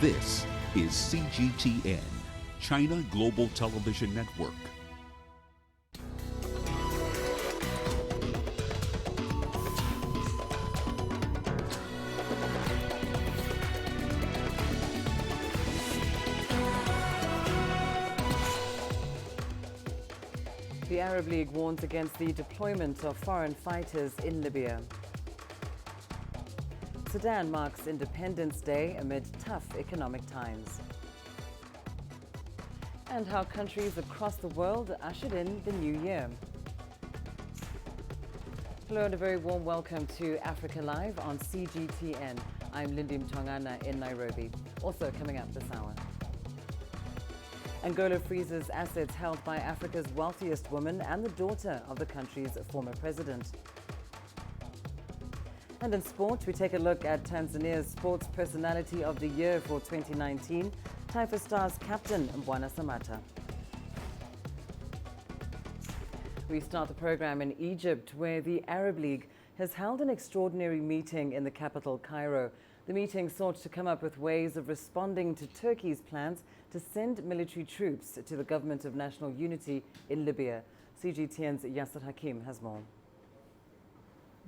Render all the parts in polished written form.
This is CGTN, China Global Television Network. The Arab League warns against the deployment of foreign fighters in Libya. Sudan marks Independence Day amid tough economic times. And how countries across the world ushered in the new year. Hello and a very warm welcome to Africa Live on CGTN. I'm Lindy Mtongana in Nairobi. Also coming up this hour. Angola freezes assets held by Africa's wealthiest woman and the daughter of the country's former president. And in sport, we take a look at Tanzania's Sports Personality of the Year for 2019, Taifa Stars captain Mbwana Samatta. We start the program in Egypt, where the Arab League has held an extraordinary meeting in the capital, Cairo. The meeting sought to come up with ways of responding to Turkey's plans to send military troops to the Government of National Unity in Libya. CGTN's Yasser Hakim has more.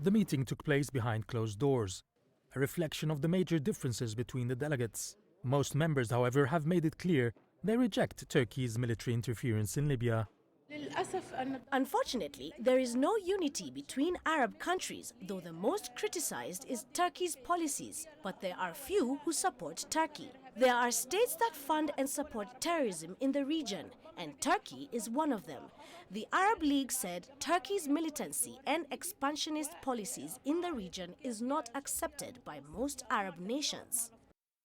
The meeting took place behind closed doors, a reflection of the major differences between the delegates. Most members, however, have made it clear they reject Turkey's military interference in Libya. Unfortunately, there is no unity between Arab countries, though the most criticized is Turkey's policies, but there are few who support Turkey. There are states that fund and support terrorism in the region, and Turkey is one of them. The Arab League said Turkey's militancy and expansionist policies in the region is not accepted by most Arab nations.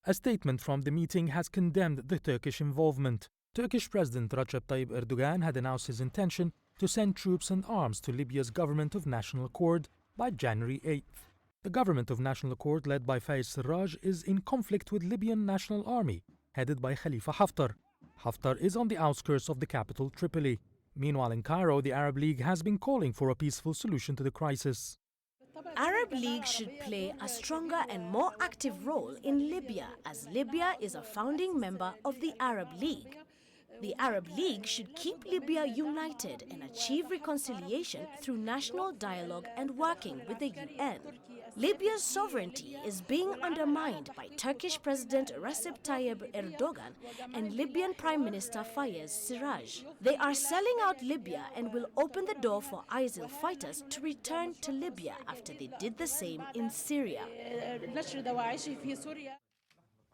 A statement from the meeting has condemned the Turkish involvement. Turkish President Recep Tayyip Erdogan had announced his intention to send troops and arms to Libya's Government of National Accord by January 8th. The Government of National Accord, led by Fayez Sarraj, is in conflict with Libyan National Army, headed by Khalifa Haftar. Haftar is on the outskirts of the capital, Tripoli. Meanwhile, in Cairo, the Arab League has been calling for a peaceful solution to the crisis. Arab League should play a stronger and more active role in Libya, as Libya is a founding member of the Arab League. The Arab League should keep Libya united and achieve reconciliation through national dialogue and working with the UN. Libya's sovereignty is being undermined by Turkish President Recep Tayyip Erdogan and Libyan Prime Minister Fayez Sarraj. They are selling out Libya and will open the door for ISIL fighters to return to Libya after they did the same in Syria.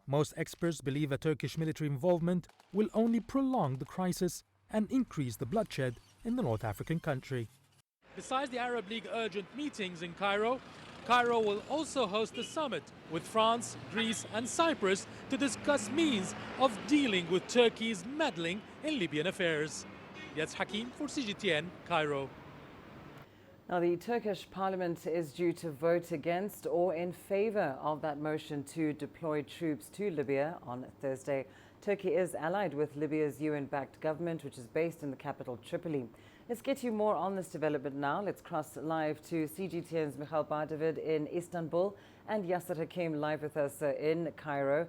Most experts believe a Turkish military involvement will only prolong the crisis and increase the bloodshed in the North African country. Besides the Arab League urgent meetings in Cairo, Cairo will also host a summit with France, Greece and Cyprus to discuss means of dealing with Turkey's meddling in Libyan affairs. Yasser Hakim for CGTN, Cairo. Now, the Turkish parliament is due to vote against or in favor of that motion to deploy troops to Libya on Thursday. Turkey is allied with Libya's UN-backed government, which is based in the capital, Tripoli. Let's get you more on this development now. Let's cross live to CGTN's Michal Bardavid in Istanbul and Yasser Hakim live with us in Cairo.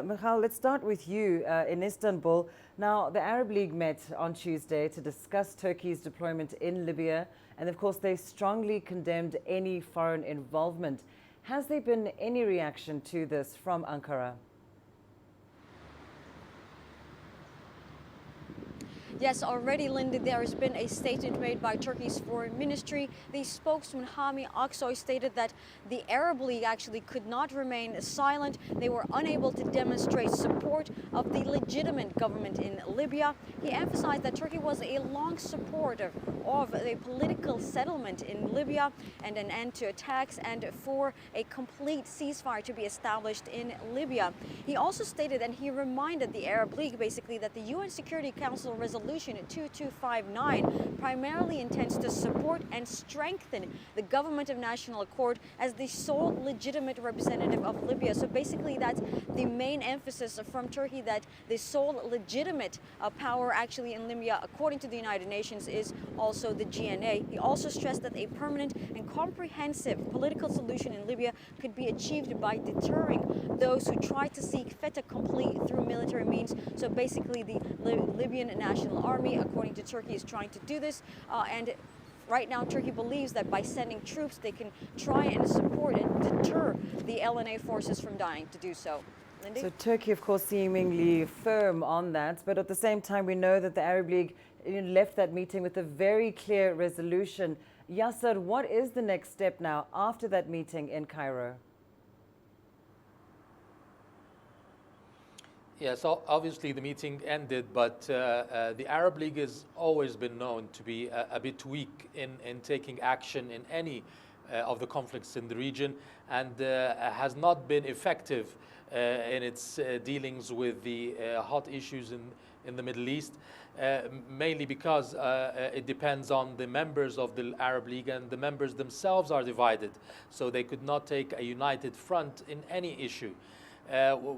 Michal, let's start with you in Istanbul. Now, the Arab League met on Tuesday to discuss Turkey's deployment in Libya. And of course, they strongly condemned any foreign involvement. Has there been any reaction to this from Ankara? Yes, already, Linda, there has been a statement made by Turkey's foreign ministry. The spokesman Hami Aksoy stated that the Arab League actually could not remain silent. They were unable to demonstrate support of the legitimate government in Libya. He emphasized that Turkey was a long supporter of a political settlement in Libya and an end to attacks and for a complete ceasefire to be established in Libya. He also stated, and he reminded the Arab League basically, that the UN Security Council resolution Resolution 2259 primarily intends to support and strengthen the Government of National Accord as the sole legitimate representative of Libya. So basically that's the main emphasis from Turkey, that the sole legitimate power actually in Libya, according to the United Nations, is also the GNA. He also stressed that a permanent and comprehensive political solution in Libya could be achieved by deterring those who try to seek fait accompli through military means. So basically the Libyan National Army, according to Turkey, is trying to do this, and right now Turkey believes that by sending troops they can try and support and deter the LNA forces from dying to do so. Lindy? So Turkey, of course, seemingly firm on that, but at the same time we know that the Arab League left that meeting with a very clear resolution. Yasser, what is the next step now after that meeting in Cairo? Yes, obviously the meeting ended, but the Arab League has always been known to be a bit weak in taking action in any of the conflicts in the region, and has not been effective in its dealings with the hot issues in the Middle East, mainly because it depends on the members of the Arab League, and the members themselves are divided, so they could not take a united front in any issue.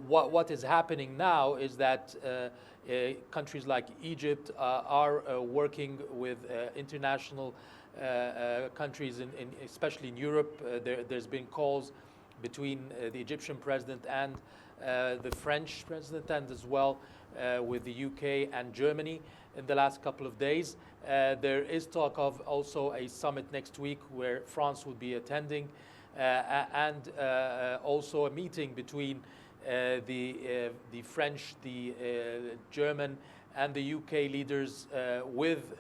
What is happening now is that countries like Egypt are working with international countries, especially in Europe. There's been calls between the Egyptian president and the French president, and as well with the UK and Germany in the last couple of days. There is talk of also a summit next week where France will be attending, and also a meeting between the French, the German, and the UK leaders with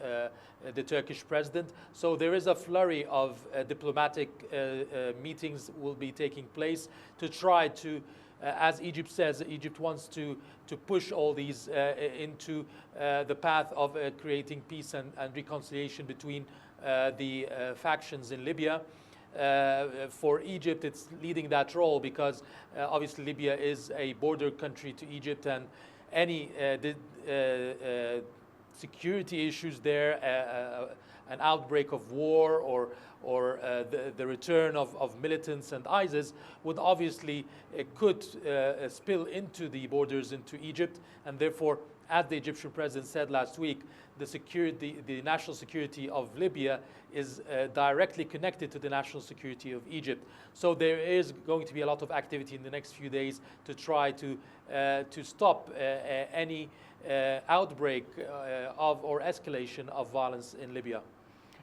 the Turkish president. So there is a flurry of diplomatic meetings will be taking place to try to, as Egypt says, Egypt wants to push all these into the path of creating peace and reconciliation between the factions in Libya. For Egypt, it's leading that role because obviously Libya is a border country to Egypt, and any security issues there, an outbreak of war or the return of militants and ISIS would obviously could spill into the borders into Egypt, and therefore, as the Egyptian president said last week, the national security of Libya is directly connected to the national security of Egypt. So there is going to be a lot of activity in the next few days to try to stop any outbreak of or escalation of violence in Libya.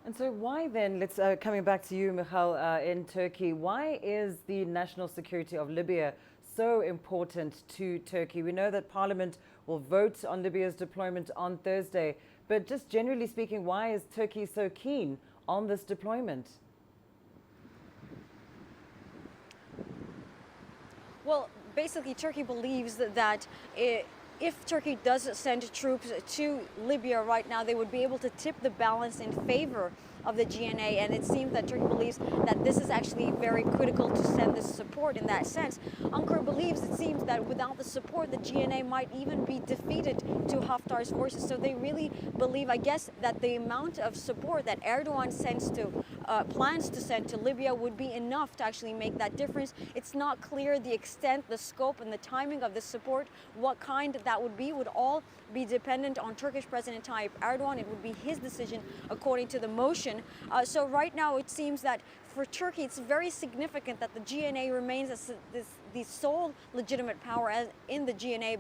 And so why then, let's coming back to you, Michal, in Turkey, why is the national security of Libya so important to Turkey? We know that Parliament will vote on Libya's deployment on Thursday, but just generally speaking, why is Turkey so keen on this deployment? Well, basically, Turkey believes that if Turkey does send troops to Libya right now, they would be able to tip the balance in favor of the GNA, and it seems that Turkey believes that this is actually very critical to send this support in that sense. Ankara believes, it seems, that without the support, the GNA might even be defeated to Haftar's forces. So they really believe, I guess, that the amount of support that Erdogan plans to send to Libya would be enough to actually make that difference. It's not clear the extent, the scope, and the timing of the support. What kind that would all be dependent on Turkish President Tayyip Erdogan. It would be his decision according to the motion. So right now it seems that for Turkey it's very significant that the GNA remains as the sole legitimate power in the GNA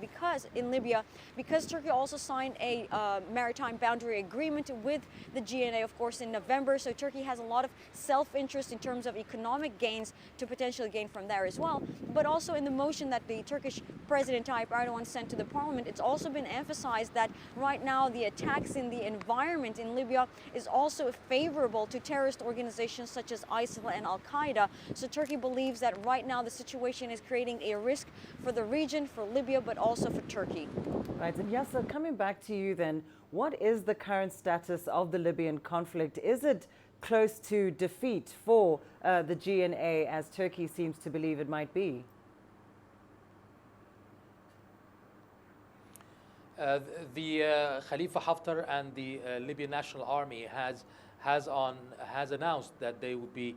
in Libya, because Turkey also signed a maritime boundary agreement with the GNA, of course, in November. So Turkey has a lot of self-interest in terms of economic gains to potentially gain from there as well. But also in the motion that the Turkish President Tayyip Erdogan sent to the parliament, it's also been emphasized that right now the attacks in the environment in Libya is also favorable to terrorist organizations such as ISIL and Al-Qaeda. So Turkey believes that right now the situation is creating a risk for the region, for Libya, but also for Turkey. Right, and Yasser, coming back to you then, what is the current status of the Libyan conflict? Is it close to defeat for the GNA, as Turkey seems to believe it might be? The Khalifa Haftar and the Libyan National Army has announced that they would be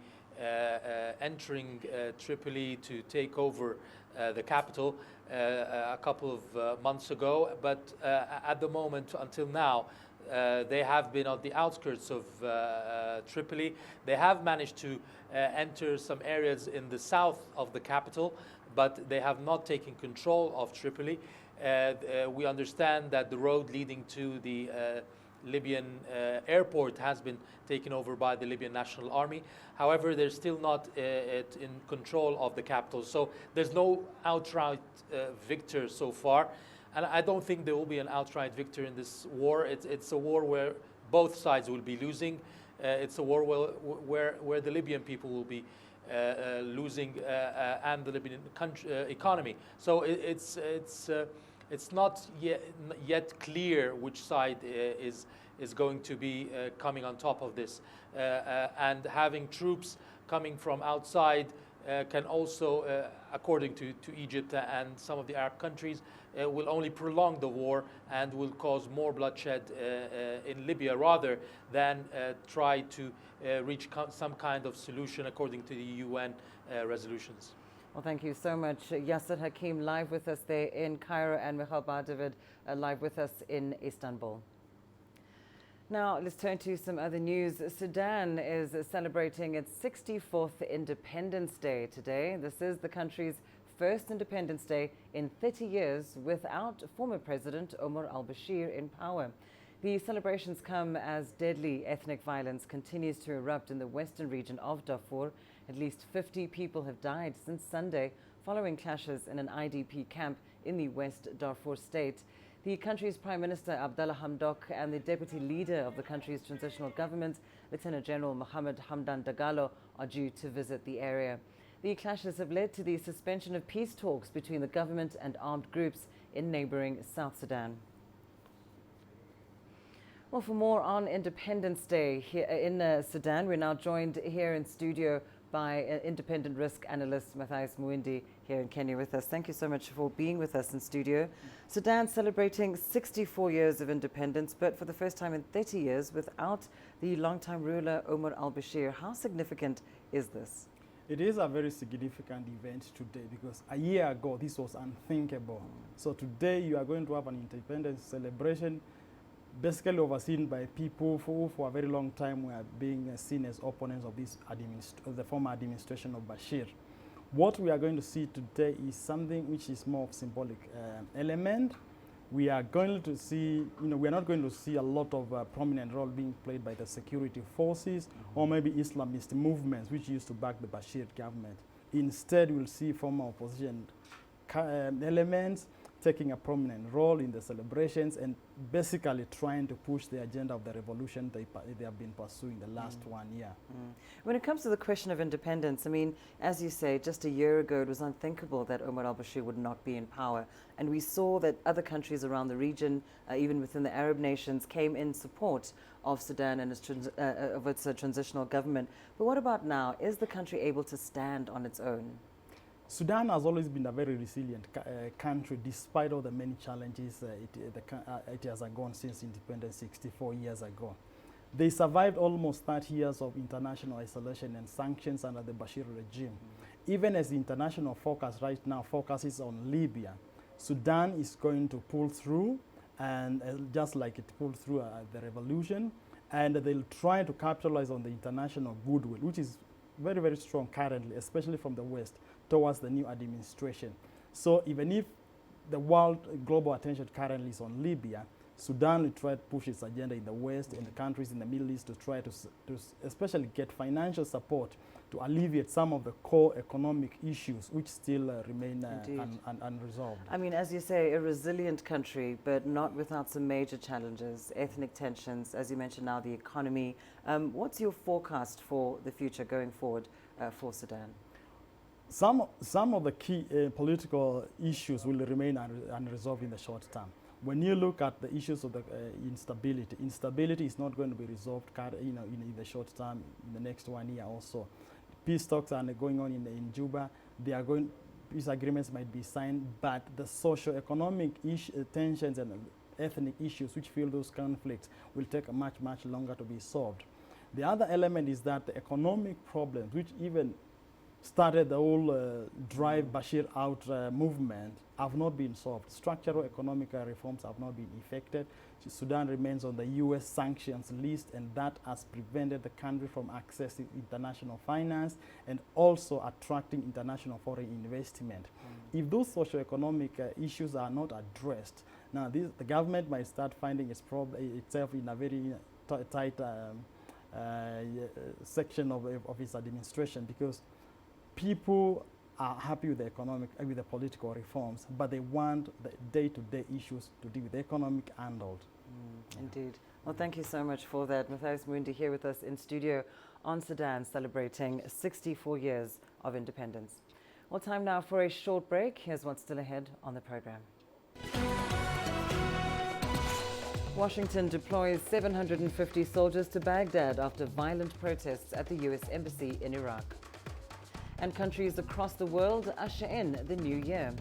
entering Tripoli to take over the capital a couple of months ago, but at the moment, until now, they have been on the outskirts of Tripoli. They have managed to enter some areas in the south of the capital, but they have not taken control of Tripoli. We understand that the road leading to the Libyan airport has been taken over by the Libyan National Army. However, they're still not in control of the capital. So there's no outright victor so far. And I don't think there will be an outright victor in this war. It's a war where both sides will be losing. It's a war where the Libyan people will be losing and the Libyan economy. So it's not yet clear which side is going to be coming on top of this. And having troops coming from outside can also, according to Egypt and some of the Arab countries, will only prolong the war and will cause more bloodshed in Libya rather than try to reach some kind of solution according to the UN resolutions. Well, thank you so much, Yasser Hakim, live with us there in Cairo, and Michal Bardavid live with us in Istanbul. Now, let's turn to some other news. Sudan is celebrating its 64th Independence Day today. This is the country's first Independence Day in 30 years without former President Omar al-Bashir in power. The celebrations come as deadly ethnic violence continues to erupt in the western region of Darfur. At least 50 people have died since Sunday following clashes in an IDP camp in the West Darfur state. The country's Prime Minister Abdallah Hamdok and the deputy leader of the country's transitional government, Lieutenant General Mohammed Hamdan Dagalo, are due to visit the area. The clashes have led to the suspension of peace talks between the government and armed groups in neighboring South Sudan. Well, for more on Independence Day here in Sudan, we're now joined here in studio by independent risk analyst Matthias Muindi here in Kenya with us. Thank you so much for being with us in studio. Sudan celebrating 64 years of independence, but for the first time in 30 years without the longtime ruler Omar al-Bashir. How significant is this? It is a very significant event today because a year ago this was unthinkable. So today you are going to have an independence celebration basically overseen by people who for a very long time were being seen as opponents of this the former administration of Bashir. What we are going to see today is something which is more of symbolic element. We are going to see, we are not going to see a lot of prominent role being played by the security forces or maybe Islamist movements which used to back the Bashir government. Instead, we'll see former opposition elements taking a prominent role in the celebrations and basically trying to push the agenda of the revolution they have been pursuing the last 1 year. When it comes to the question of independence, I mean, as you say, just a year ago it was unthinkable that Omar al-Bashir would not be in power. And we saw that other countries around the region, even within the Arab nations, came in support of Sudan and its transitional government. But what about now? Is the country able to stand on its own? Sudan has always been a very resilient country despite all the many challenges it has undergone since independence 64 years ago. They survived almost 30 years of international isolation and sanctions under the Bashir regime. Even as the international focus right now focuses on Libya, Sudan is going to pull through, and just like it pulled through the revolution, and they'll try to capitalize on the international goodwill, which is very, very strong currently, especially from the West, towards the new administration. So even if the world global attention currently is on Libya, Sudan will try to push its agenda in the West and the countries in the Middle East to try to especially get financial support to alleviate some of the core economic issues which still remain unresolved. I mean, as you say, a resilient country, but not without some major challenges, ethnic tensions, as you mentioned now, the economy. What's your forecast for the future going forward for Sudan? Some of the key political issues will remain unresolved in the short term. When you look at the issues of the instability is not going to be resolved in the short term, in the next 1 year or so. Peace talks are going on in Juba. Peace agreements might be signed, but the socio-economic tensions and ethnic issues which fuel those conflicts will take much longer to be solved. The other element is that the economic problems, which even started the whole drive Bashir out movement, have not been solved. Structural economic reforms have not been effected. Sudan remains on the US sanctions list, and that has prevented the country from accessing international finance and also attracting international foreign investment. If those socio-economic issues are not addressed, now the government might start finding itself in a very tight section of its administration, because people are happy with with the political reforms, but they want the day-to-day issues to deal with the economic handled. Indeed. Well, thank you so much for that. Matthias Mundi here with us in studio on Sudan, celebrating 64 years of independence. Well, time now for a short break. Here's what's still ahead on the program. Washington deploys 750 soldiers to Baghdad after violent protests at the US Embassy in Iraq. And countries across the world usher in the new year.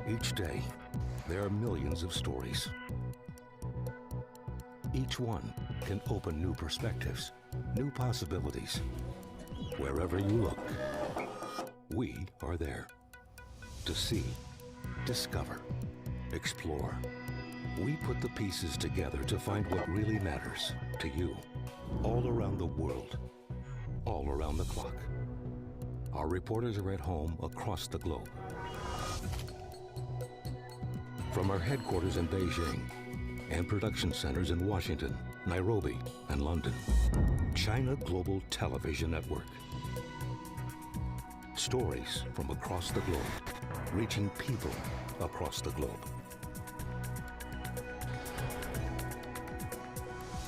Each day, there are millions of stories. Each one can open new perspectives, new possibilities. Wherever you look, we are there. To see, discover, explore. We put the pieces together to find what really matters to you, all around the world, all around the clock. Our reporters are at home across the globe. From our headquarters in Beijing and production centers in Washington, Nairobi, and London, China Global Television Network. Stories from across the globe, reaching people across the globe.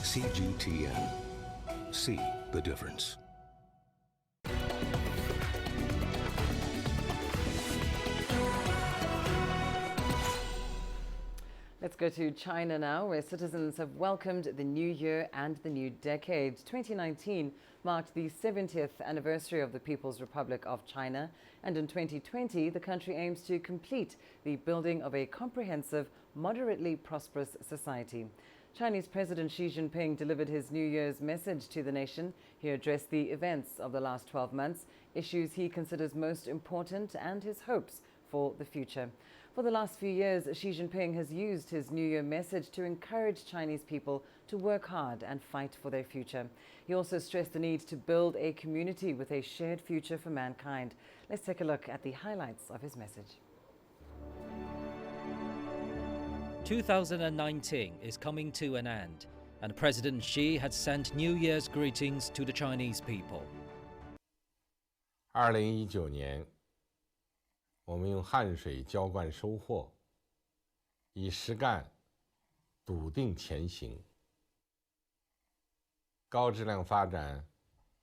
CGTN. See the difference. Let's go to China now, where citizens have welcomed the new year and the new decade. 2019 marked the 70th anniversary of the People's Republic of China, and in 2020, the country aims to complete the building of a comprehensive, moderately prosperous society. Chinese President Xi Jinping delivered his New Year's message to the nation. He addressed the events of the last 12 months, issues he considers most important, and his hopes for the future. For the last few years, Xi Jinping has used his New Year message to encourage Chinese people to work hard and fight for their future. He also stressed the need to build a community with a shared future for mankind. Let's take a look at the highlights of his message. 2019 is coming to an end, and President Xi had sent New Year's greetings to the Chinese people. 2019年，我们用汗水浇灌收获，以实干笃定前行，高质量发展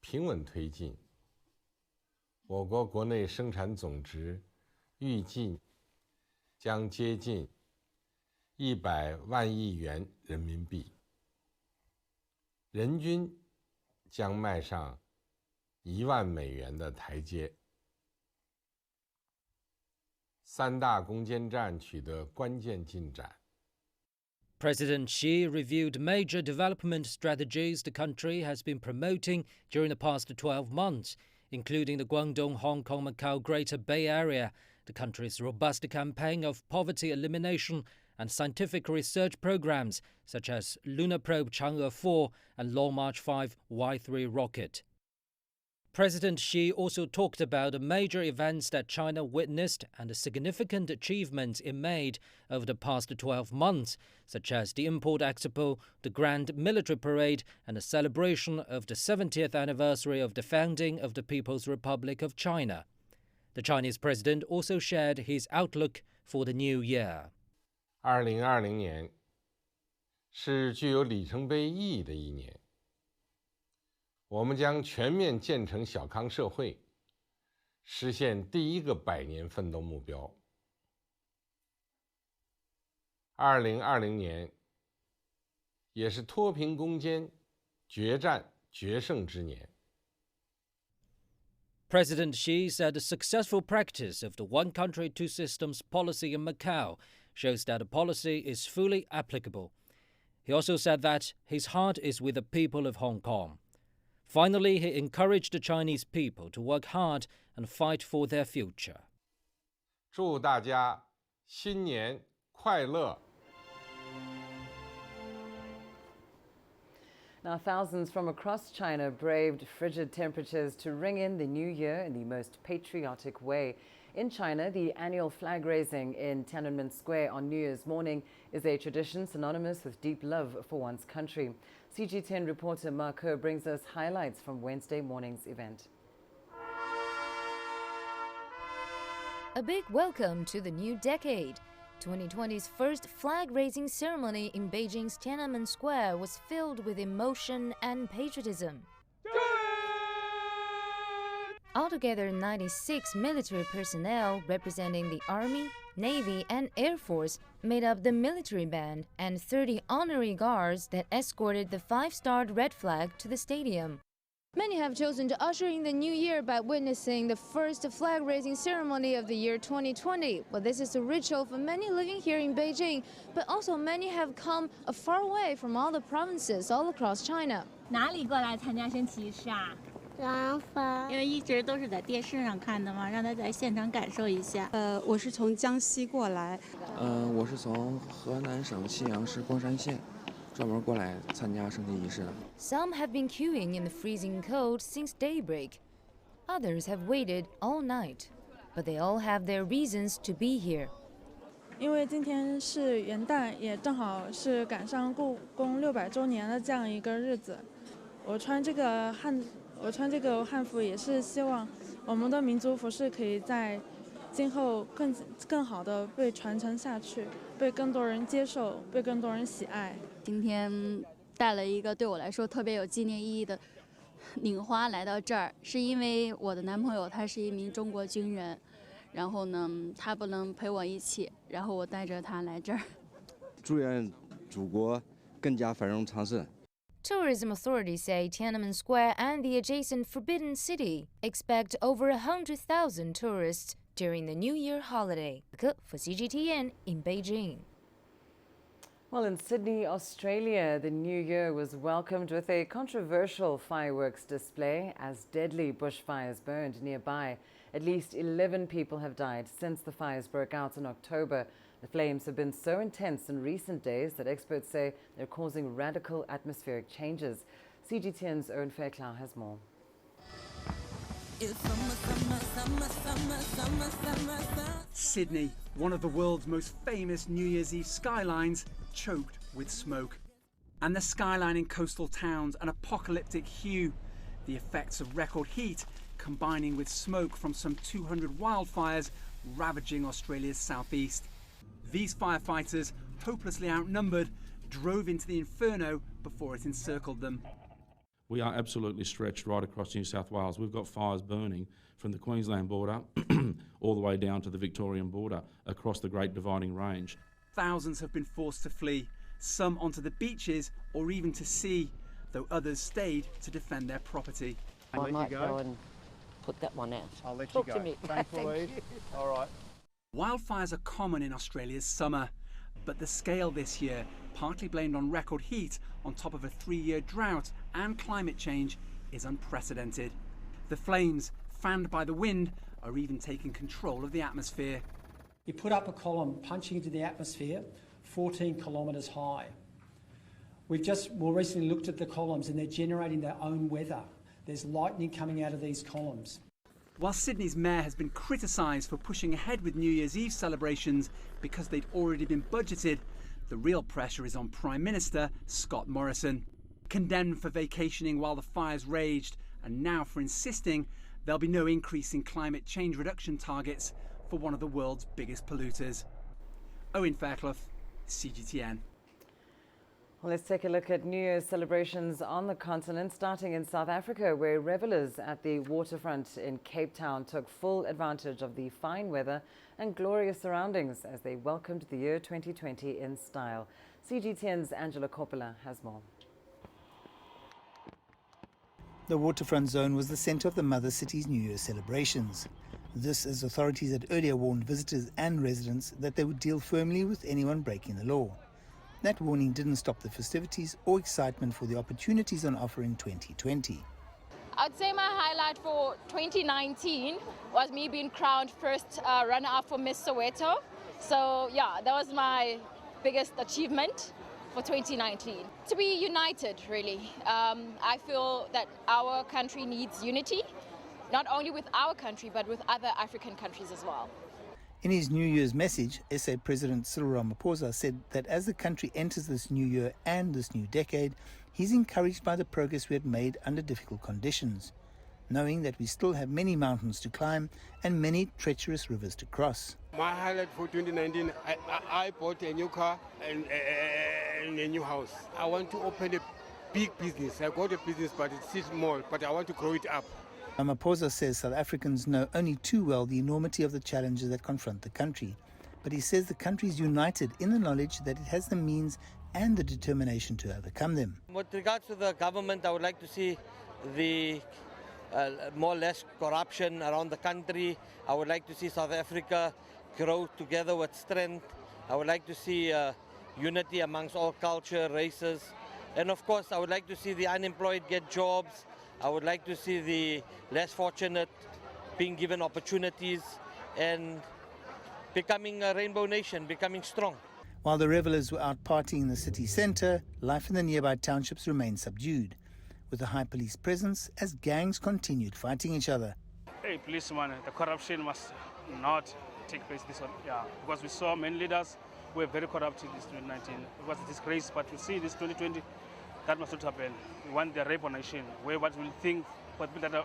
平稳推进。我国国内生产总值预计将接近100万亿元人民币，人均将迈上1万美元的台阶。三大攻坚战取得关键进展。 President Xi reviewed major development strategies the country has been promoting during the past 12 months, including the Guangdong-Hong Kong-Macau Greater Bay Area, the country's robust campaign of poverty elimination, and scientific research programs such as Lunar Probe Chang'e 4 and Long March 5 Y3 rocket. President Xi also talked about the major events that China witnessed and the significant achievements it made over the past 12 months, such as the Import Expo, the Grand Military Parade, and the celebration of the 70th anniversary of the founding of the People's Republic of China. The Chinese president also shared his outlook for the new year. 2020年是具有里程碑意义的一年。 我们将全面建成小康社会，实现第一个100年奋斗目标。2020年也是脱贫攻坚、决战决胜之年。President Xi said the successful practice of the one country, two systems policy in Macau shows that the policy is fully applicable. He also said that his heart is with the people of Hong Kong. Finally, he encouraged the Chinese people to work hard and fight for their future. 祝大家新年快乐。 Now, thousands from across China braved frigid temperatures to ring in the new year in the most patriotic way. In China, the annual flag raising in Tiananmen Square on New Year's morning is a tradition synonymous with deep love for one's country. CG10 reporter Mark Ho brings us highlights from Wednesday morning's event. A big welcome to the new decade. 2020's first flag-raising ceremony in Beijing's Tiananmen Square was filled with emotion and patriotism. Altogether, 96 military personnel representing the Army, Navy, and Air Force made up the military band, and 30 honorary guards that escorted the five-starred red flag to the stadium. Many have chosen to usher in the new year by witnessing the first flag-raising ceremony of the year 2020. Well, this is a ritual for many living here in Beijing, but also many have come a far way from all the provinces all across China. 哪里过来参加升旗仪式啊？南方。因为一直都是在电视上看的嘛，让他在现场感受一下。我是从江西过来。我是从河南省信阳市光山县。 专门过来参加升旗仪式的。 Some have been queuing in the freezing cold since daybreak. Others have waited all night, but they all have their reasons to be here. 因为今天是元旦，也正好是赶上故宫600周年的这样一个日子。我穿这个汉服也是希望我们的民族服饰可以在今后更好的被传承下去，被更多人接受，被更多人喜爱。 今天带了一个对我来说特别有纪念意义的领花来到这儿，是因为我的男朋友他是一名中国军人，然后呢他不能陪我一起，然后我带着他来这儿。祝愿祖国更加繁荣昌盛。 Tourism authorities say Tiananmen Square and the adjacent Forbidden City expect over 100,000 tourists during the New Year holiday. For CGTN in Beijing. Well, in Sydney, Australia, the new year was welcomed with a controversial fireworks display as deadly bushfires burned nearby. At least 11 people have died since the fires broke out in October. The flames have been so intense in recent days that experts say they're causing radical atmospheric changes. CGTN's Owen Fairclough has more. Sydney, one of the world's most famous New Year's Eve skylines, choked with smoke. And the skyline in coastal towns an apocalyptic hue. The effects of record heat combining with smoke from some 200 wildfires ravaging Australia's southeast. These firefighters, hopelessly outnumbered, drove into the inferno before it encircled them. We are absolutely stretched right across New South Wales. We've got fires burning from the Queensland border all the way down to the Victorian border across the Great Dividing Range. Thousands have been forced to flee, some onto the beaches or even to sea, though others stayed to defend their property. I might go and put that one out. I'll let Talk you go. to me. Thank you. All right. Wildfires are common in Australia's summer, but the scale this year, partly blamed on record heat on top of a 3-year drought and climate change, is unprecedented. The flames, fanned by the wind, are even taking control of the atmosphere. You put up a column punching into the atmosphere 14 kilometres high. We've just more recently looked at the columns and they're generating their own weather. There's lightning coming out of these columns. While Sydney's mayor has been criticised for pushing ahead with New Year's Eve celebrations because they'd already been budgeted, the real pressure is on Prime Minister Scott Morrison. Condemned for vacationing while the fires raged and now for insisting there'll be no increase in climate change reduction targets for one of the world's biggest polluters. Owen Fairclough, CGTN. Well, let's take a look at New Year's celebrations on the continent, starting in South Africa, where revelers at the waterfront in Cape Town took full advantage of the fine weather and glorious surroundings as they welcomed the year 2020 in style. CGTN's Angela Coppola has more. The waterfront zone was the centre of the mother city's New Year celebrations. This as authorities had earlier warned visitors and residents that they would deal firmly with anyone breaking the law. That warning didn't stop the festivities or excitement for the opportunities on offer in 2020. I'd say my highlight for 2019 was me being crowned first runner-up for Miss Soweto. So yeah, that was my biggest achievement for 2019. To be united, really. I feel that our country needs unity, not only with our country, but with other African countries as well. In his New Year's message, SA President Cyril Ramaphosa said that as the country enters this new year and this new decade, he's encouraged by the progress we had made under difficult conditions, knowing that we still have many mountains to climb and many treacherous rivers to cross. My highlight for 2019, I bought a new car and a new house. I want to open a big business. I got a business, but it's still small, but I want to grow it up. Ramaphosa says South Africans know only too well the enormity of the challenges that confront the country. But he says the country is united in the knowledge that it has the means and the determination to overcome them. With regards to the government, I would like to see the more or less corruption around the country. I would like to see South Africa grow together with strength. I would like to see unity amongst all culture, races. And of course, I would like to see the unemployed get jobs. I would like to see the less fortunate being given opportunities and becoming a rainbow nation, becoming strong. While the revelers were out partying in the city centre, life in the nearby townships remained subdued, with a high police presence as gangs continued fighting each other. Hey, policeman, the corruption must not take place this one, because we saw many leaders who were very corrupt in this 2019. It was a disgrace, but we see this 2020, that must not happen. We want the rainbow nation, where what we think for people that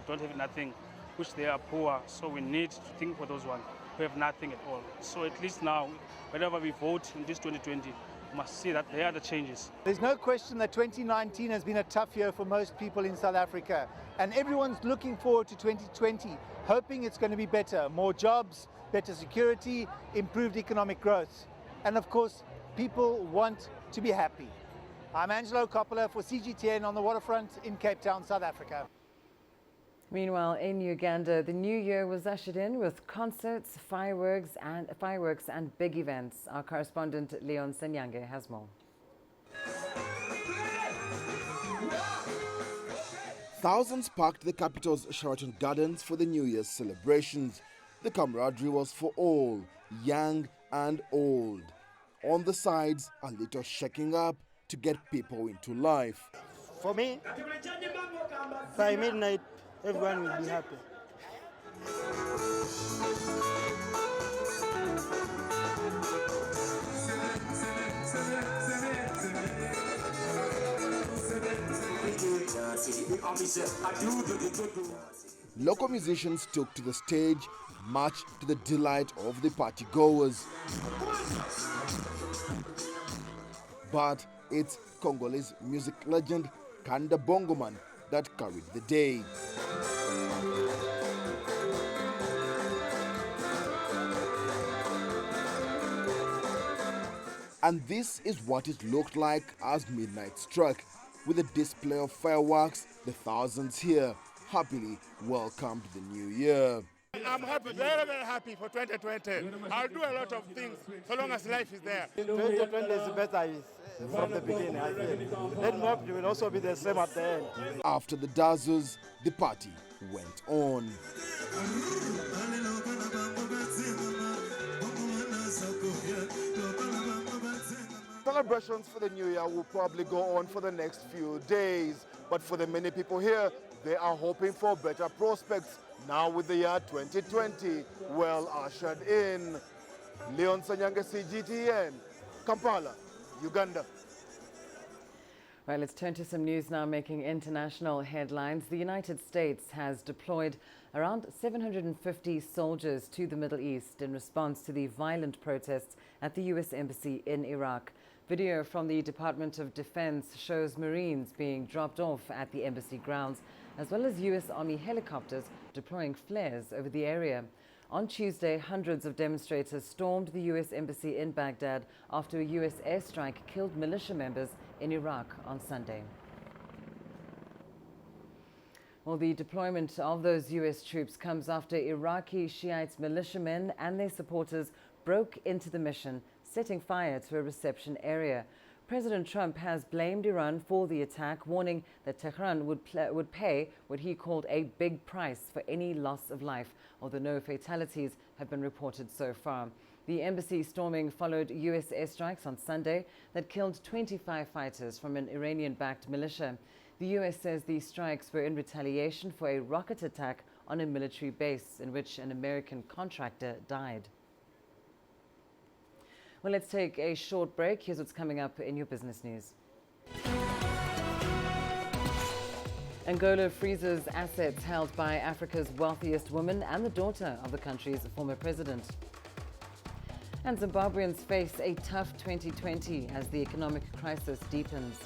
don't have nothing, which they are poor. So we need to think for those ones who have nothing at all. So at least now, whenever we vote in this 2020, we must see that there are the changes. There's no question that 2019 has been a tough year for most people in South Africa. And everyone's looking forward to 2020, hoping it's going to be better. More jobs, better security, improved economic growth. And of course, people want to be happy. I'm Angelo Coppola for CGTN on the waterfront in Cape Town, South Africa. Meanwhile, in Uganda, the new year was ushered in with concerts, fireworks and big events. Our correspondent Leon Senyange has more. Thousands packed the capital's Sheraton Gardens for the New Year's celebrations. The camaraderie was for all, young and old. On the sides, a little shaking up to get people into life. For me, by midnight, everyone will be happy. Local musicians took to the stage, much to the delight of the partygoers. But it's Congolese music legend Kanda Bongoman that carried the day. And this is what it looked like as midnight struck. With a display of fireworks, the thousands here happily welcomed the new year. I'm happy, very, very happy for 2020. I'll do a lot of things so long as life is there. 2020 is better from the beginning, I think. Then more will also be the same at the end. After the dazzles, the party went on. Celebrations for the new year will probably go on for the next few days. But for the many people here, they are hoping for better prospects now with the year 2020 well ushered in. Leon Senyange, CGTN, Kampala, Uganda. Right, let's turn to some news now making international headlines. The United States has deployed around 750 soldiers to the Middle East in response to the violent protests at the U.S. Embassy in Iraq. Video from the Department of Defense shows Marines being dropped off at the embassy grounds, as well as U.S. Army helicopters deploying flares over the area. On Tuesday, hundreds of demonstrators stormed the U.S. Embassy in Baghdad after a U.S. airstrike killed militia members in Iraq on Sunday. Well, the deployment of those U.S. troops comes after Iraqi Shiite militiamen and their supporters broke into the mission, setting fire to a reception area. President Trump has blamed Iran for the attack, warning that Tehran would pay what he called a big price for any loss of life, although no fatalities have been reported so far. The embassy storming followed U.S. airstrikes on Sunday that killed 25 fighters from an Iranian-backed militia. The U.S. says these strikes were in retaliation for a rocket attack on a military base in which an American contractor died. Well, let's take a short break. Here's what's coming up in your business news. Angola freezes assets held by Africa's wealthiest woman and the daughter of the country's former president. And Zimbabweans face a tough 2020 as the economic crisis deepens.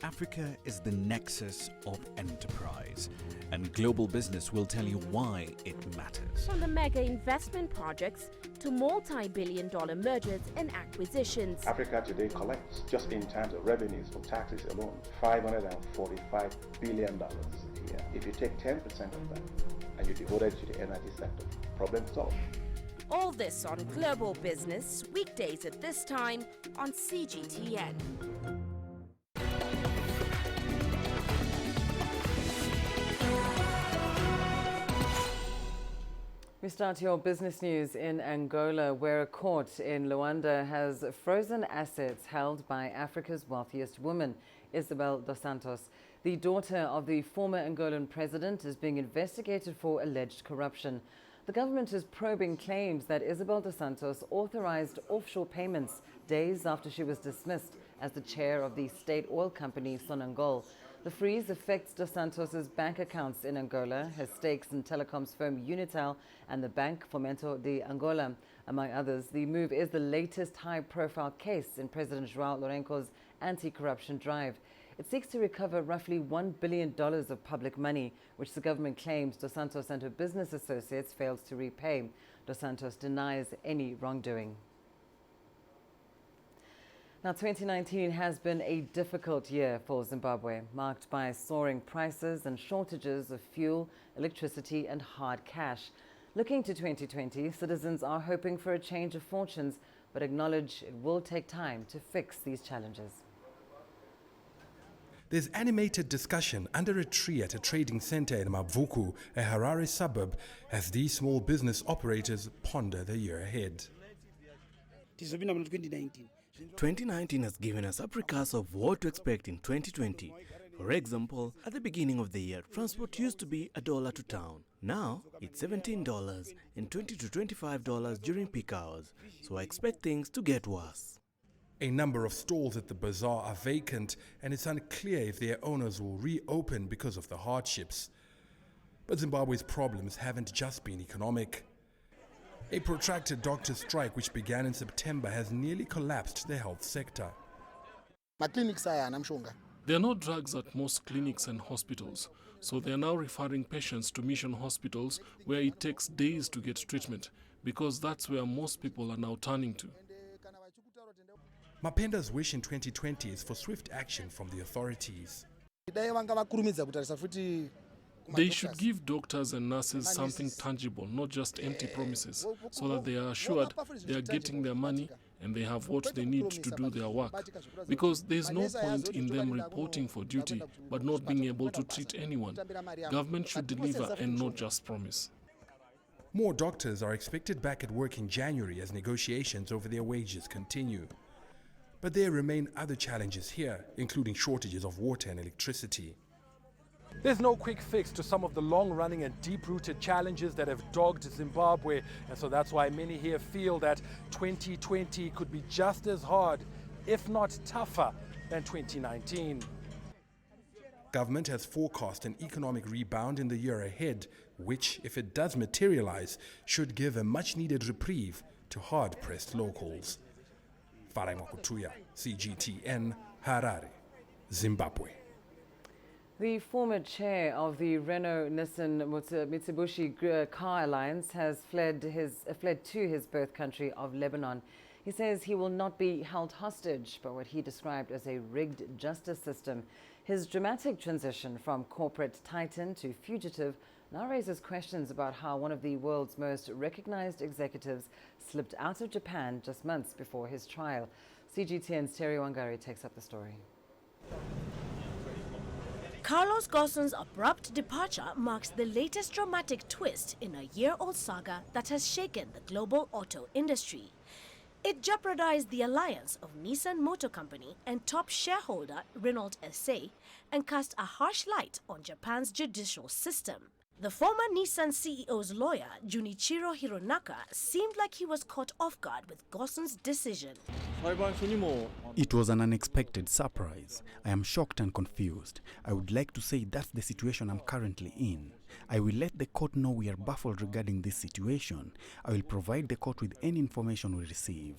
Africa is the nexus of enterprise, and global business will tell you why it matters. From the mega investment projects to multi-billion-dollar mergers and acquisitions. Africa today collects, just in terms of revenues from taxes alone, $545 billion a year. If you take 10% of that and you devote it to the energy sector, problem solved. All this on Global Business, weekdays at this time on CGTN. We start your business news in Angola, where a court in Luanda has frozen assets held by Africa's wealthiest woman, Isabel dos Santos. The daughter of the former Angolan president is being investigated for alleged corruption. The government is probing claims that Isabel dos Santos authorized offshore payments days after she was dismissed as the chair of the state oil company Sonangol. The freeze affects dos Santos' bank accounts in Angola, her stakes in telecoms firm Unitel, and the Bank Fomento de Angola, among others. The move is the latest high-profile case in President João Lourenço's anti-corruption drive. It seeks to recover roughly $1 billion of public money, which the government claims dos Santos and her business associates failed to repay. Dos Santos denies any wrongdoing. Now, 2019 has been a difficult year for Zimbabwe, marked by soaring prices and shortages of fuel, electricity, and hard cash. Looking to 2020, citizens are hoping for a change of fortunes, but acknowledge it will take time to fix these challenges. There's animated discussion under a tree at a trading center in Mavuku, a Harare suburb, as these small business operators ponder the year ahead. 2019 has given us a precursor of what to expect in 2020. For example, at the beginning of the year, transport used to be $1 to town. Now, it's $17 and $20 to $25 during peak hours. So I expect things to get worse. A number of stalls at the bazaar are vacant, and it's unclear if their owners will reopen because of the hardships. But Zimbabwe's problems haven't just been economic. A protracted doctor strike, which began in September, has nearly collapsed the health sector. There are no drugs at most clinics and hospitals, so they are now referring patients to mission hospitals where it takes days to get treatment, because that's where most people are now turning to. Mapenda's wish in 2020 is for swift action from the authorities. They should give doctors and nurses something tangible, not just empty promises, so that they are assured they are getting their money and they have what they need to do their work. Because there's no point in them reporting for duty but not being able to treat anyone. Government should deliver and not just promise. More doctors are expected back at work in January as negotiations over their wages continue. But there remain other challenges here, including shortages of water and electricity. There's no quick fix to some of the long-running and deep-rooted challenges that have dogged Zimbabwe, and so that's why many here feel that 2020 could be just as hard, if not tougher, than 2019. Government has forecast an economic rebound in the year ahead, which, if it does materialize, should give a much-needed reprieve to hard-pressed locals. Farai Makutuya, CGTN, Harare, Zimbabwe. The former chair of the Renault-Nissan-Mitsubishi car alliance has fled to his birth country of Lebanon. He says he will not be held hostage by what he described as a rigged justice system. His dramatic transition from corporate titan to fugitive now raises questions about how one of the world's most recognized executives slipped out of Japan just months before his trial. CGTN's Terry Wangari takes up the story. Carlos Ghosn's abrupt departure marks the latest dramatic twist in a year-old saga that has shaken the global auto industry. It jeopardized the alliance of Nissan Motor Company and top shareholder Renault SA and cast a harsh light on Japan's judicial system. The former Nissan CEO's lawyer, Junichiro Hironaka, seemed like he was caught off guard with Ghosn's decision. It was an unexpected surprise. I am shocked and confused. I would like to say that's the situation I'm currently in. I will let the court know we are baffled regarding this situation. I will provide the court with any information we receive.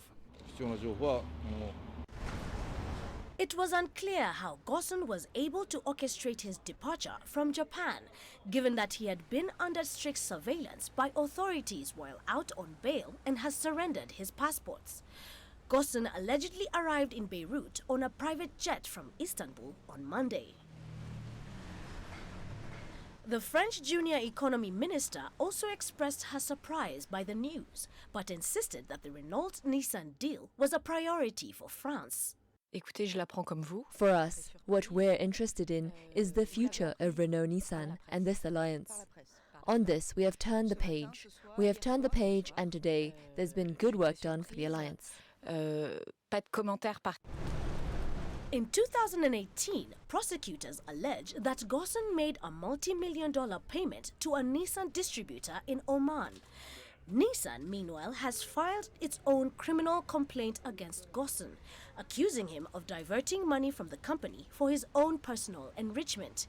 It was unclear how Ghosn was able to orchestrate his departure from Japan, given that he had been under strict surveillance by authorities while out on bail and has surrendered his passports. Ghosn allegedly arrived in Beirut on a private jet from Istanbul on Monday. The French junior economy minister also expressed her surprise by the news, but insisted that the Renault-Nissan deal was a priority for France. For us, what we're interested in is the future of Renault-Nissan and this alliance. On this, we have turned the page. And today, there's been good work done for the alliance. In 2018, prosecutors allege that Ghosn made a multi-million-dollar payment to a Nissan distributor in Oman. Nissan, meanwhile, has filed its own criminal complaint against Ghosn, accusing him of diverting money from the company for his own personal enrichment.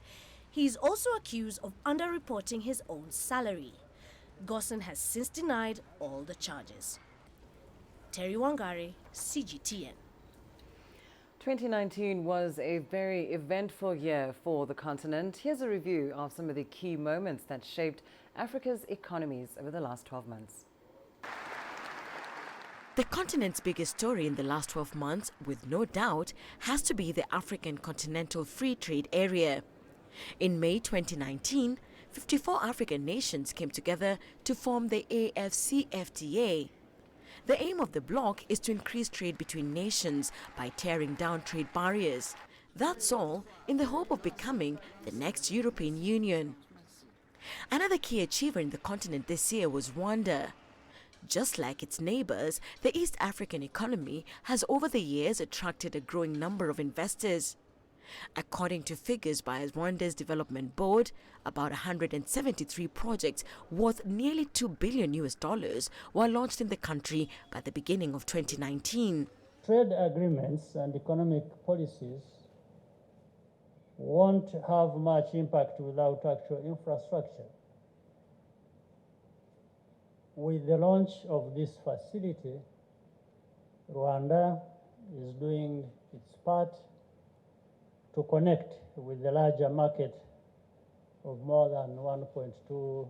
He is also accused of underreporting his own salary. Ghosn has since denied all the charges. Terry Wangari, CGTN. 2019 was a very eventful year for the continent. Here's a review of some of the key moments that shaped Africa's economies over the last 12 months. The continent's biggest story in the last 12 months, with no doubt, has to be the African Continental Free Trade Area. In May 2019, 54 African nations came together to form the AFCFTA. The aim of the bloc is to increase trade between nations by tearing down trade barriers. That's all in the hope of becoming the next European Union. Another key achievement in the continent this year was Rwanda. Just like its neighbors, the East African economy has over the years attracted a growing number of investors. According to figures by Rwanda's Development Board, about 173 projects worth nearly $2 billion were launched in the country by the beginning of 2019. Trade agreements and economic policies won't have much impact without actual infrastructure. With the launch of this facility, Rwanda is doing its part to connect with the larger market of more than 1.2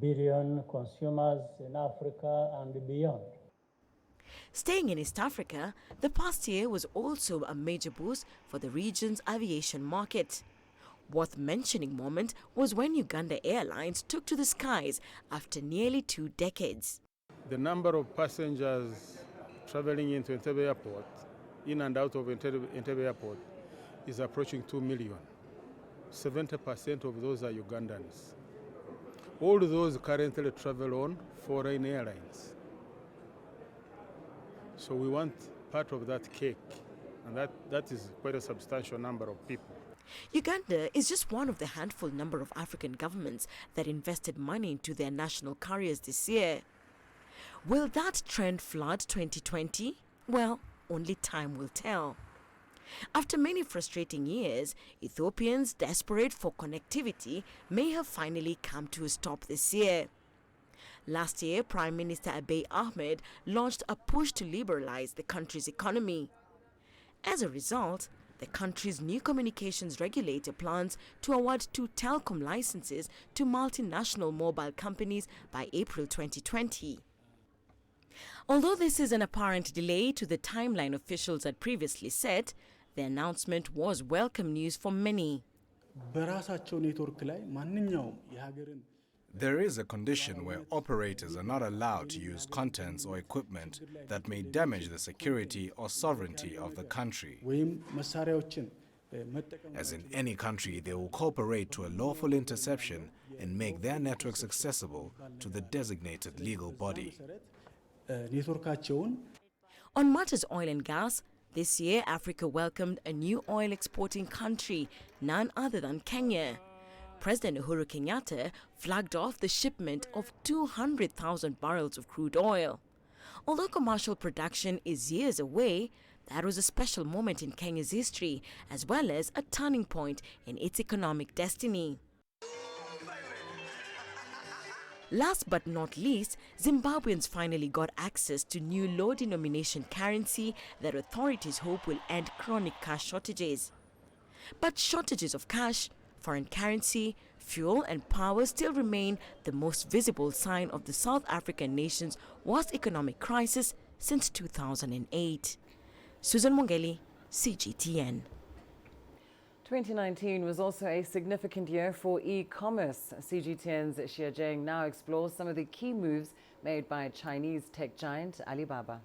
billion consumers in Africa and beyond. Staying in East Africa, the past year was also a major boost for the region's aviation market. Worth mentioning moment was when Uganda Airlines took to the skies after nearly 2 decades. The number of passengers traveling into Entebbe Airport, in and out of Entebbe Airport, is approaching 2 million. 70% of those are Ugandans. All those currently travel on foreign airlines. So we want part of that cake, and that is quite a substantial number of people. Uganda is just one of the handful number of African governments that invested money into their national carriers this year. Will that trend flood 2020? Well, only time will tell. After many frustrating years, Ethiopians desperate for connectivity may have finally come to a stop this year. Last year, Prime Minister Abiy Ahmed launched a push to liberalize the country's economy. As a result, the country's new communications regulator plans to award 2 telecom licenses to multinational mobile companies by April 2020. Although this is an apparent delay to the timeline officials had previously set, the announcement was welcome news for many. There is a condition where operators are not allowed to use contents or equipment that may damage the security or sovereignty of the country. As in any country, they will cooperate to a lawful interception and make their networks accessible to the designated legal body. On matters oil and gas, this year Africa welcomed a new oil exporting country, none other than Kenya. President Uhuru Kenyatta flagged off the shipment of 200,000 barrels of crude oil. Although commercial production is years away, that was a special moment in Kenya's history, as well as a turning point in its economic destiny. Last but not least, Zimbabweans finally got access to new low-denomination currency that authorities hope will end chronic cash shortages. But shortages of cash, foreign currency, fuel and power still remain the most visible sign of the South African nation's worst economic crisis since 2008. Susan Mongeli, CGTN. 2019 was also a significant year for e-commerce. CGTN's Xie Zheng now explores some of the key moves made by Chinese tech giant Alibaba.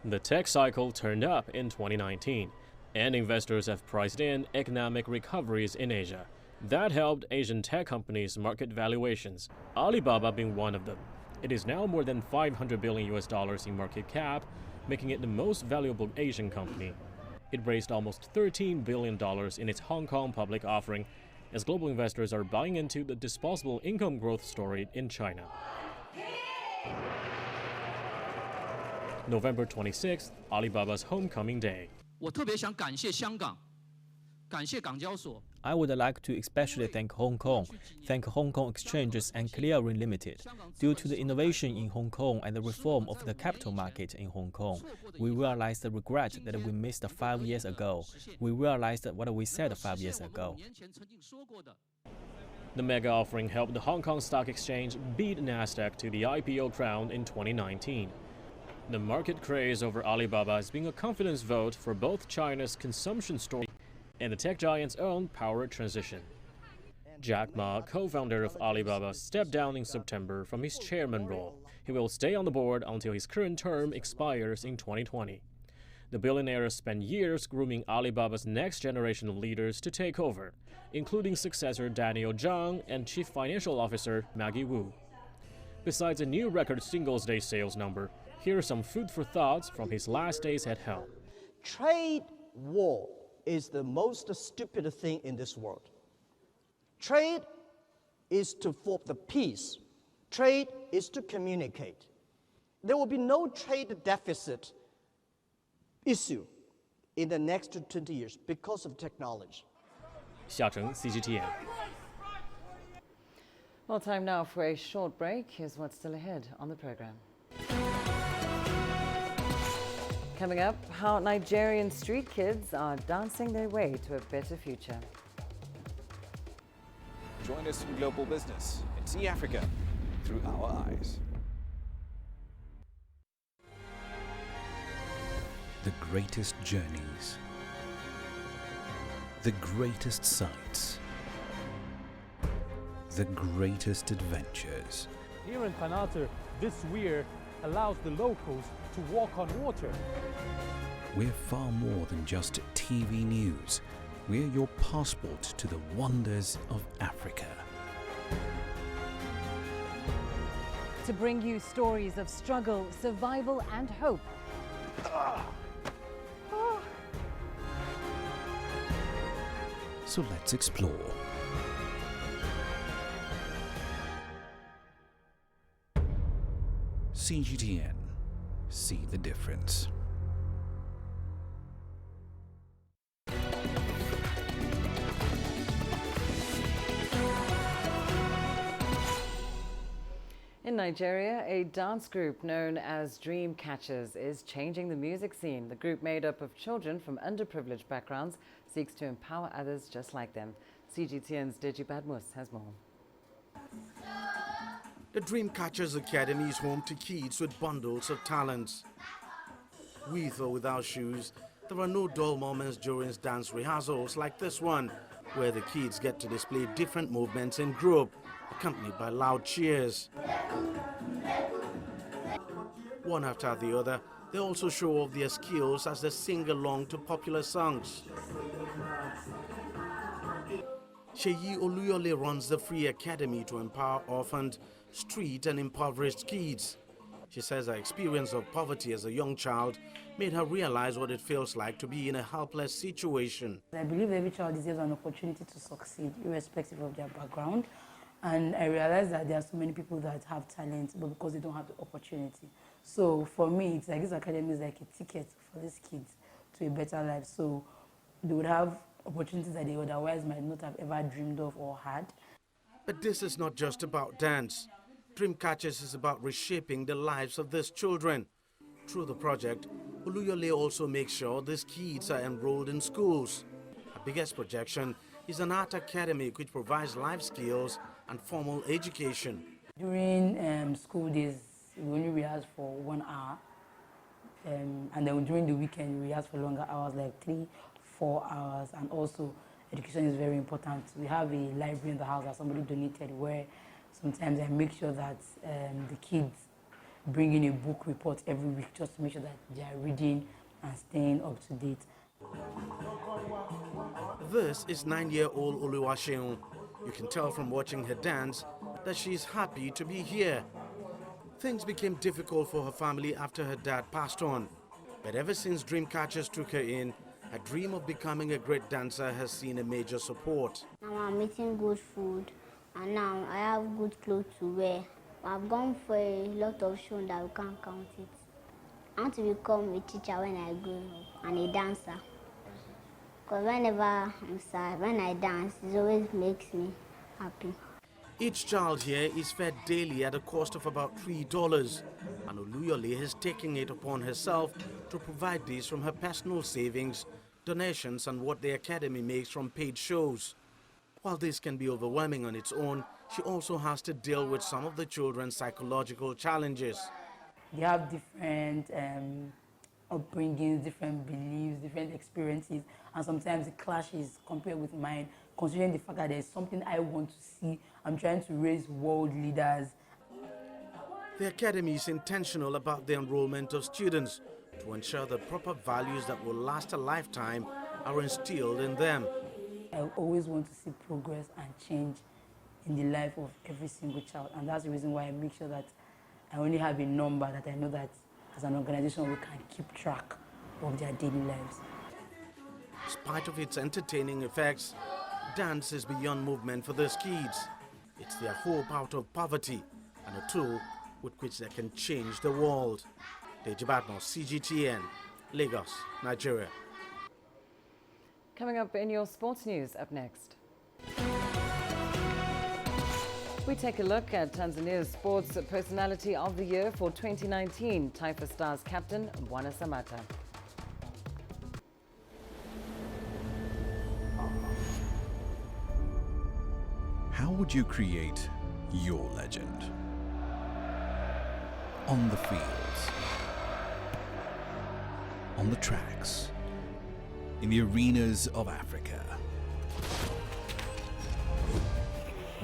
The tech cycle turned up in 2019, and investors have priced in economic recoveries in Asia. That helped Asian tech companies' market valuations, Alibaba being one of them. It is now more than $500 billion in market cap, making it the most valuable Asian company. It raised almost $13 billion in its Hong Kong public offering, as global investors are buying into the disposable income growth story in China. November 26th, Alibaba's homecoming day. I would like to especially thank Hong Kong Exchanges and Clearing Limited. Due to the innovation in Hong Kong and the reform of the capital market in Hong Kong, we realized the regret that we missed 5 years ago. We realized what we said 5 years ago. The mega offering helped the Hong Kong Stock Exchange beat Nasdaq to the IPO crown in 2019. The market craze over Alibaba has been a confidence vote for both China's consumption story and the tech giant's own power transition. Jack Ma, co-founder of Alibaba, stepped down in September from his chairman role. He will stay on the board until his current term expires in 2020. The billionaire spent years grooming Alibaba's next generation of leaders to take over, including successor Daniel Zhang and Chief Financial Officer Maggie Wu. Besides a new record Singles Day sales number, here are some food for thoughts from his last days at helm. Trade war is the most stupid thing in this world. Trade is to form the peace. Trade is to communicate. There will be no trade deficit issue in the next 20 years because of technology. Xia Cheng, CGTN. Well, time now for a short break. Here's what's still ahead on the program. Coming up, how Nigerian street kids are dancing their way to a better future. Join us in Global Business and see Africa through our eyes. The greatest journeys, the greatest sights, the greatest adventures. Here in Panata, this weir allows the locals to walk on water. We're far more than just TV news. We're your passport to the wonders of Africa. To bring you stories of struggle, survival and hope. So let's explore. CGTN. See the difference. In Nigeria, a dance group known as Dream Catchers is changing the music scene. The group, made up of children from underprivileged backgrounds, seeks to empower others just like them. CGTN's Deji Badmus has more. The Dreamcatchers Academy is home to kids with bundles of talents. With or without shoes, there are no dull moments during dance rehearsals like this one, where the kids get to display different movements in group, accompanied by loud cheers. One after the other, they also show off their skills as they sing along to popular songs. Sheyi Oluyole runs the Free Academy to empower orphaned, street and impoverished kids. She says her experience of poverty as a young child made her realize what it feels like to be in a helpless situation. I believe every child deserves an opportunity to succeed, irrespective of their background. And I realized that there are so many people that have talent, but because they don't have the opportunity. So for me, it's like this academy is like a ticket for these kids to a better life. So they would have opportunities that they otherwise might not have ever dreamed of or had. But this is not just about dance. Dreamcatchers is about reshaping the lives of these children. Through the project, Oluyole also makes sure these kids are enrolled in schools. Her biggest projection is an art academy which provides life skills and formal education. During school days, we only rehearse for 1 hour. And then during the weekend, we rehearse for longer hours, like 3-4 hours. And also, education is very important. We have a library in the house that somebody donated, where sometimes I make sure that the kids bring in a book report every week just to make sure that they are reading and staying up to date. This is 9-year-old Oluwaseun. You can tell from watching her dance that she is happy to be here. Things became difficult for her family after her dad passed on. But ever since Dreamcatchers took her in, her dream of becoming a great dancer has seen a major support. Now I'm eating good food, and now I have good clothes to wear. I've gone for a lot of shows that we can't count it. I want to become a teacher when I grow up and a dancer. Because whenever I'm sad, when I dance, it always makes me happy. Each child here is fed daily at a cost of about $3, and Oluyole is taking it upon herself to provide these from her personal savings, donations, and what the academy makes from paid shows. While this can be overwhelming on its own, she also has to deal with some of the children's psychological challenges. They have different upbringings, different beliefs, different experiences, and sometimes it clashes compared with mine, considering the fact that there's something I want to see. I'm trying to raise world leaders. The academy is intentional about the enrollment of students to ensure the proper values that will last a lifetime are instilled in them. I always want to see progress and change in the life of every single child, and that's the reason why I make sure that I only have a number that I know that as an organization we can keep track of their daily lives. In spite of its entertaining effects, dance is beyond movement for these kids. It's their hope out of poverty and a tool with which they can change the world. Deji Batmo, CGTN, Lagos, Nigeria. Coming up in your sports news up next. We take a look at Tanzania's Sports Personality of the Year for 2019, Taifa Stars captain Mbwana Samata. How would you create your legend? On the fields, on the tracks, in the arenas of Africa.